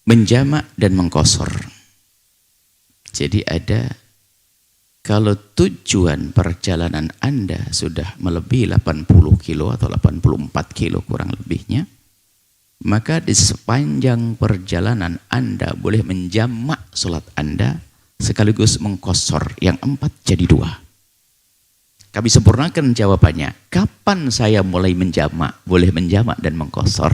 menjamak dan mengqashar. Jadi ada, kalau tujuan perjalanan Anda sudah melebihi 80 kilo atau 84 kilo kurang lebihnya, maka di sepanjang perjalanan Anda boleh menjamak sholat Anda sekaligus mengqashar yang 4 jadi 2. Kami sempurnakan jawabannya. Kapan saya mulai menjamak? Boleh menjamak dan mengqashar.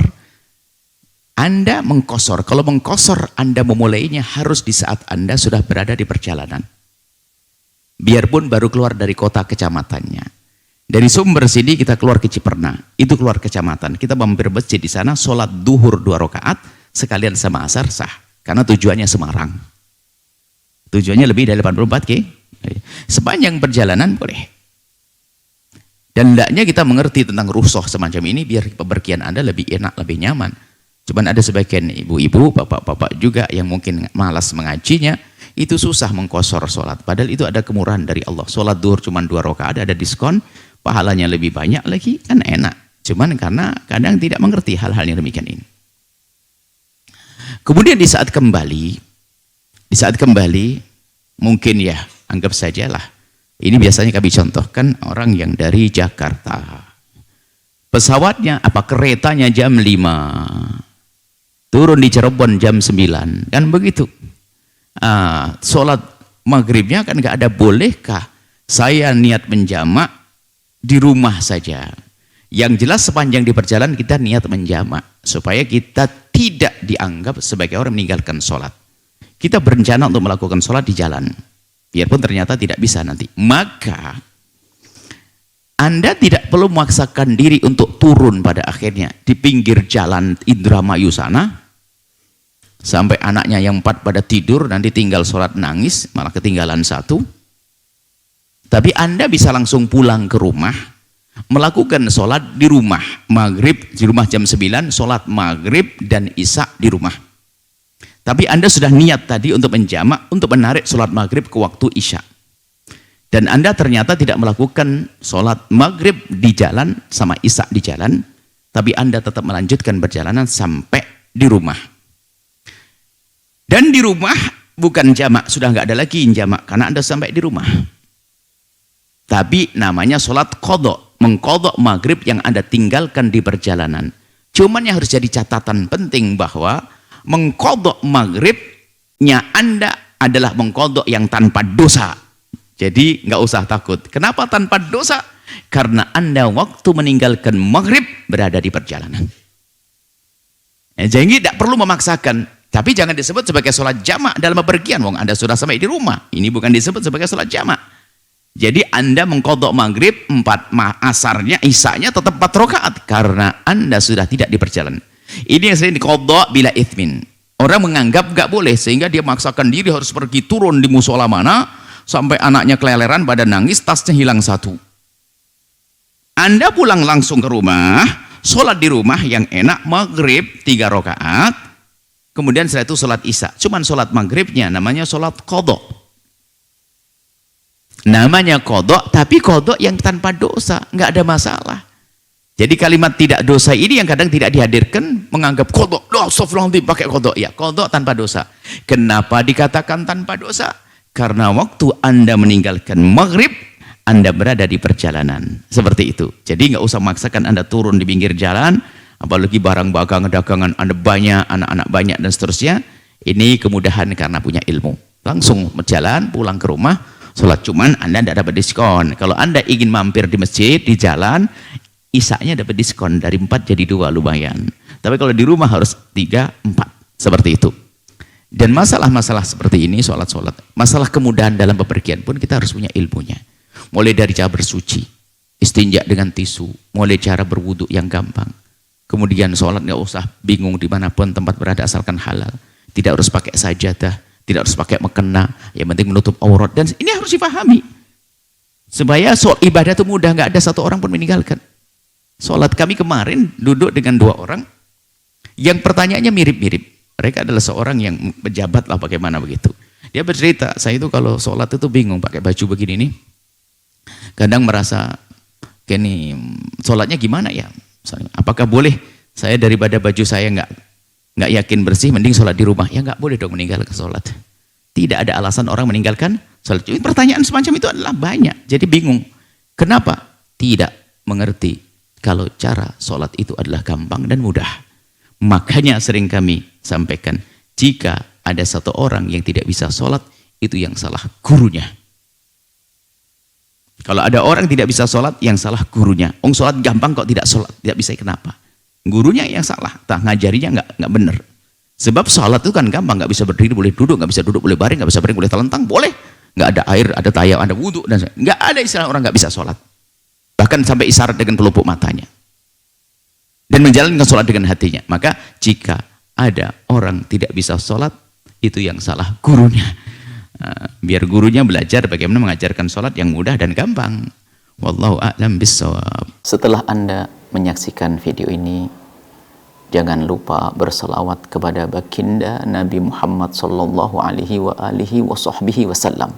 Anda mengqashar. Kalau mengqashar Anda memulainya harus di saat Anda sudah berada di perjalanan. Biarpun baru keluar dari kota kecamatannya. Dari Sumber sini kita keluar ke Ciperna. Itu keluar kecamatan. Kita mampir masjid di sana, sholat duhur 2 rakaat sekalian sama asar sah. Karena tujuannya Semarang. Tujuannya lebih dari 84 K. Sepanjang perjalanan boleh. Dan hendaknya kita mengerti tentang rukhsah semacam ini biar pepergian Anda lebih enak, lebih nyaman. Cuman ada sebagian ibu-ibu, bapak-bapak juga yang mungkin malas mengajinya, itu susah mengqashar sholat. Padahal itu ada kemurahan dari Allah. Sholat duhur cuma 2 rakaat, ada diskon, pahalanya lebih banyak lagi, kan enak. Cuman karena kadang tidak mengerti hal-hal yang demikian ini. Kemudian di saat kembali, mungkin ya, anggap sajalah, ini biasanya kami contohkan orang yang dari Jakarta. Pesawatnya, keretanya jam 5. Turun di Cirebon jam 9, kan begitu. Sholat maghribnya kan nggak ada, bolehkah saya niat menjamak di rumah saja? Yang jelas sepanjang di perjalanan kita niat menjamak, supaya kita tidak dianggap sebagai orang meninggalkan sholat. Kita berencana untuk melakukan sholat di jalan, biarpun ternyata tidak bisa nanti. Maka Anda tidak perlu memaksakan diri untuk turun pada akhirnya di pinggir jalan Indramayu sana, sampai anaknya yang 4 pada tidur, nanti tinggal sholat nangis, malah ketinggalan 1. Tapi Anda bisa langsung pulang ke rumah, melakukan sholat di rumah, maghrib di rumah jam 9, sholat maghrib dan isya di rumah. Tapi Anda sudah niat tadi untuk menjamak, untuk menarik sholat maghrib ke waktu isya. Dan Anda ternyata tidak melakukan sholat maghrib di jalan sama isya di jalan, tapi Anda tetap melanjutkan perjalanan sampai di rumah. Dan di rumah bukan jamak, sudah nggak ada lagi jamak karena Anda sampai di rumah. Tapi namanya sholat qadha, mengqadha maghrib yang Anda tinggalkan di perjalanan. Cuman yang harus jadi catatan penting bahwa mengqadha maghribnya Anda adalah mengqadha yang tanpa dosa. Jadi nggak usah takut. Kenapa tanpa dosa? Karena Anda waktu meninggalkan maghrib berada di perjalanan. Jadi tidak perlu memaksakan. Tapi jangan disebut sebagai sholat jamak dalam bepergian. Wong Anda sudah sampai di rumah. Ini bukan disebut sebagai sholat jamak. Jadi Anda mengqadha maghrib 4 asarnya, isanya tetap 4 rakaat karena Anda sudah tidak di perjalanan. Ini yang sering diqadha bila ithmin. Orang menganggap nggak boleh sehingga dia memaksakan diri harus pergi turun di musola mana. Sampai anaknya keleleran pada nangis, tasnya hilang 1. Anda pulang langsung ke rumah, sholat di rumah yang enak, maghrib 3 rakaat, kemudian setelah itu sholat isya. Cuman sholat maghribnya namanya sholat qadha. Namanya qadha, tapi qadha yang tanpa dosa, nggak ada masalah. Jadi kalimat tidak dosa ini yang kadang tidak dihadirkan, menganggap qadha, astagfirullahaladzim pakai qadha. Ya, qadha tanpa dosa. Kenapa dikatakan tanpa dosa? Karena waktu Anda meninggalkan maghrib, Anda berada di perjalanan. Seperti itu. Jadi nggak usah memaksakan Anda turun di pinggir jalan, apalagi barang dagangan Anda banyak, anak-anak banyak dan seterusnya. Ini kemudahan karena punya ilmu. Langsung berjalan, pulang ke rumah, sholat. Cuman Anda tidak dapat diskon. Kalau Anda ingin mampir di masjid, di jalan, isanya dapat diskon. Dari 4 jadi 2, lumayan. Tapi kalau di rumah harus 3, 4. Seperti itu. Dan masalah-masalah seperti ini, sholat-sholat, masalah kemudahan dalam bepergian pun kita harus punya ilmunya. Mulai dari cara bersuci, istinja dengan tisu, mulai cara berwudu yang gampang. Kemudian sholat nggak usah bingung dimanapun tempat berada asalkan halal. Tidak harus pakai sajadah, tidak harus pakai mukena, yang penting menutup aurat. Dan ini harus dipahami. Supaya sholat ibadah itu mudah, nggak ada satu orang pun meninggalkan. Sholat kami kemarin duduk dengan 2 orang, yang pertanyaannya mirip-mirip. Mereka adalah seorang yang pejabat lah bagaimana begitu. Dia bercerita, saya itu kalau sholat itu bingung pakai baju begini nih. Kadang merasa, sholatnya gimana ya? Apakah boleh saya daripada baju saya nggak yakin bersih, mending sholat di rumah. Ya nggak boleh dong meninggalkan sholat. Tidak ada alasan orang meninggalkan sholat. Pertanyaan semacam itu adalah banyak. Jadi bingung. Kenapa? Tidak mengerti kalau cara sholat itu adalah gampang dan mudah. Makanya sering kami sampaikan, jika ada satu orang yang tidak bisa sholat, itu yang salah gurunya. Kalau ada orang tidak bisa sholat, yang salah gurunya. Sholat gampang kok tidak sholat, tidak bisa, kenapa? Gurunya yang salah, ngajarinya nggak benar. Sebab sholat itu kan gampang, nggak bisa berdiri boleh duduk, nggak bisa duduk boleh baring, nggak bisa baring boleh telentang, boleh. Nggak ada air, ada tayam, ada wudhu, dan nggak ada istilah orang nggak bisa sholat. Bahkan sampai isyarat dengan pelupuk matanya. Dan menjalankan sholat dengan hatinya. Maka jika ada orang tidak bisa sholat, itu yang salah gurunya. Biar gurunya belajar bagaimana mengajarkan sholat yang mudah dan gampang. Wallahu a'lam bissawab. Setelah Anda menyaksikan video ini, jangan lupa berselawat kepada baginda Nabi Muhammad sallallahu alaihi wa alihi wa sahbihi wasallam.